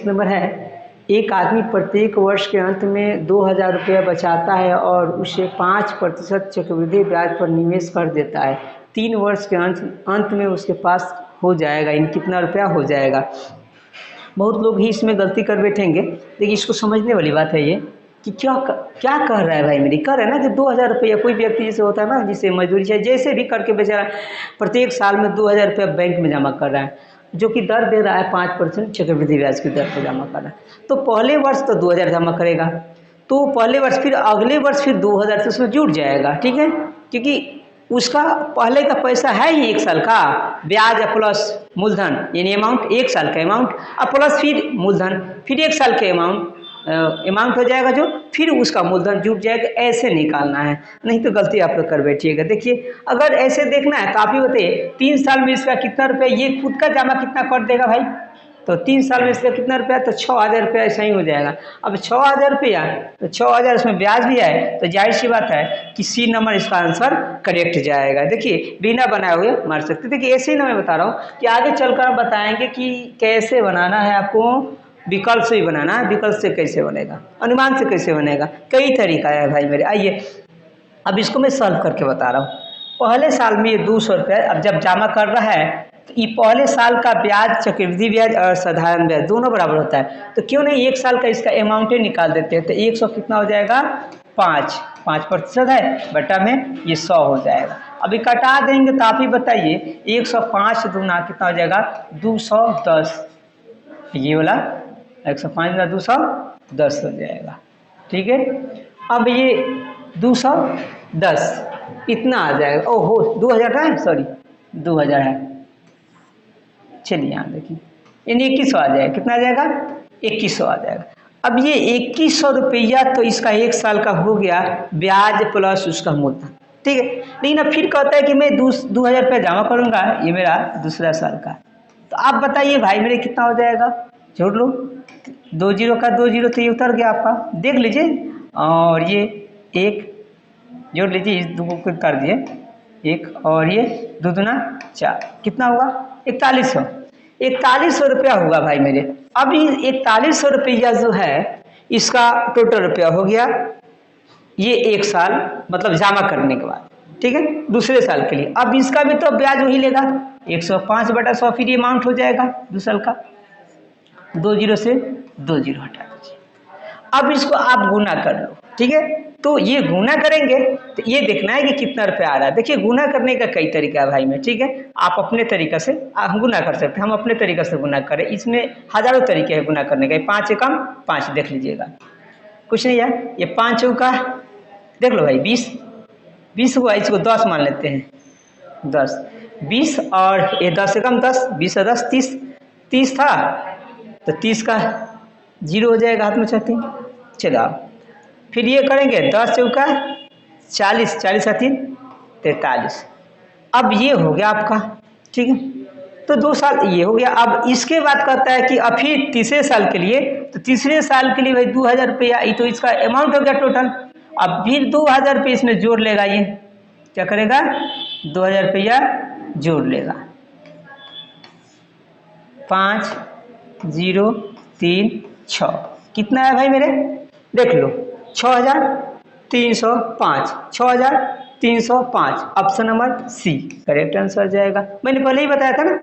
Number है, एक आदमी प्रत्येक वर्ष के अंत में 2000 रुपया बचाता है और उसे 5% चक्रवृद्धि ब्याज पर निवेश कर देता है। 3 वर्ष के अंत में उसके पास हो जाएगा इन कितना रुपया हो जाएगा। बहुत लोग ही इसमें गलती कर बैठेंगे, लेकिन इसको समझने वाली बात है ये कि क्या कह रहा है भाई मेरी, कह रहा है ना कि 2000 रुपया कोई व्यक्ति जैसे होता है ना, जिसे मजदूरी चाहिए जैसे भी करके बेचारा प्रत्येक साल में 2000 रुपया बैंक में जमा कर रहा है, जो कि दर दे रहा है 5% चक्रवृद्धि ब्याज की दर पर जमा कर रहा है। तो पहले वर्ष तो 2000 जमा करेगा, तो पहले वर्ष फिर अगले वर्ष फिर 2000 से उसमें जुड़ जाएगा, ठीक है, क्योंकि उसका पहले का पैसा है ही 1 साल का, ब्याज प्लस मूलधन यानी अमाउंट 1 साल का अमाउंट और प्लस फिर मूलधन, फिर 1 साल के अमाउंट हो जाएगा, जो फिर उसका मूलधन जुट जाएगा। ऐसे निकालना है, नहीं तो गलती आप लोग कर बैठिएगा। देखिए अगर ऐसे देखना है तो आप ही बताइए 3 साल में इसका कितना रुपया, ये खुद का जमा कितना कर देगा भाई, तो 3 साल में इसका कितना रुपया, तो 6000 रुपया ऐसा ही हो जाएगा। अब 6000 रुपया तो 6000 इसमें ब्याज भी आए, तो जाहिर सी बात है कि सी नंबर इसका आंसर करेक्ट जाएगा। देखिए बिना बनाए हुए मार सकते। देखिए ऐसे ही ना मैं बता रहा हूँ कि आगे चलकर हम बताएंगे कि कैसे बनाना है आपको, विकल्प से ही बनाना है। विकल्प से कैसे बनेगा, अनुमान से कैसे बनेगा, कई तरीका है भाई मेरे। आइए अब इसको मैं सॉल्व करके बता रहा हूँ। पहले साल में ये 200 रुपये अब जब जमा कर रहा है तो ये पहले साल का ब्याज, चक्रवृद्धि ब्याज और साधारण ब्याज दोनों बराबर होता है, तो क्यों नहीं 1 साल का इसका अमाउंट ही निकाल देते हैं। तो 100 कितना हो जाएगा, 5% है बटा में ये 100 हो जाएगा। अभी कटा देंगे तो आप ही बताइए 105 दूना कितना हो जाएगा, 210, ये वाला 105 गुना 210 हो जाएगा, ठीक है। अब ये 210 इतना आ जाएगा, ओहो 2000 है, सॉरी 2000 है, चलिए यहाँ देखिए यानी 2100 आ जाएगा। कितना आ जाएगा, 2100 आ जाएगा। अब ये 2100 रुपया तो इसका 1 साल का हो गया, ब्याज प्लस उसका मूलधन, ठीक है। लेकिन अब फिर कहता है कि मैं 2000 रुपया जमा करूँगा, ये मेरा दूसरा साल का, तो आप बताइए भाई मेरे कितना हो जाएगा, जोड़ लो, 2 जीरो का 2 जीरो तो ये उतर गया आपका, देख लीजिए, और ये 1 जोड़ लीजिए, इस दो को कर दिए 1 और ये 2 दूना 4, कितना होगा 4100, 4100 रुपया होगा भाई मेरे। अब ये 4100 रुपया जो है इसका टोटल रुपया हो गया, ये 1 साल मतलब जमा करने के बाद, ठीक है, दूसरे साल के लिए। अब इसका भी तो ब्याज वही लेगा, 105/100 फिर ये अमाउंट हो जाएगा 2 साल का, 2 जीरो से 2 जीरो हटा दीजिए। अब इसको आप गुना कर लो, ठीक है। तो ये गुना करेंगे तो ये देखना है कि कितना रुपया आ रहा है। देखिए गुना करने का कई तरीका है भाई में, ठीक है, आप अपने तरीका से हम गुना कर सकते हैं, हम अपने तरीका से गुना करें, इसमें हजारों तरीके हैं गुना करने के। 5 एकम 5 देख लीजिएगा, कुछ नहीं है, ये 5 चौका देख लो भाई 20 हुआ, इसको 10 मान लेते हैं, 10 20 और ये 10 एकम 10, 20 और 10 30 था, तो 30 का 0 हो जाएगा, हाथ में चाहते हैं, चलो फिर ये करेंगे 10 चौका 40, 40 और 3 43। अब ये हो गया आपका, ठीक है, तो 2 साल ये हो गया। अब इसके बाद कहता है कि अब फिर तीसरे साल के लिए, तो तीसरे साल के लिए भाई 2000 रुपया, ये तो इसका अमाउंट हो गया टोटल। अब फिर 2000 रुपये इसमें जोड़ लेगा, ये क्या करेगा 2000 रुपया जोड़ लेगा, 5 0 3 6 कितना है भाई मेरे, देख लो 6305, 6305 option number C correct answer जाएगा। मैंने पहले ही बताया था ना।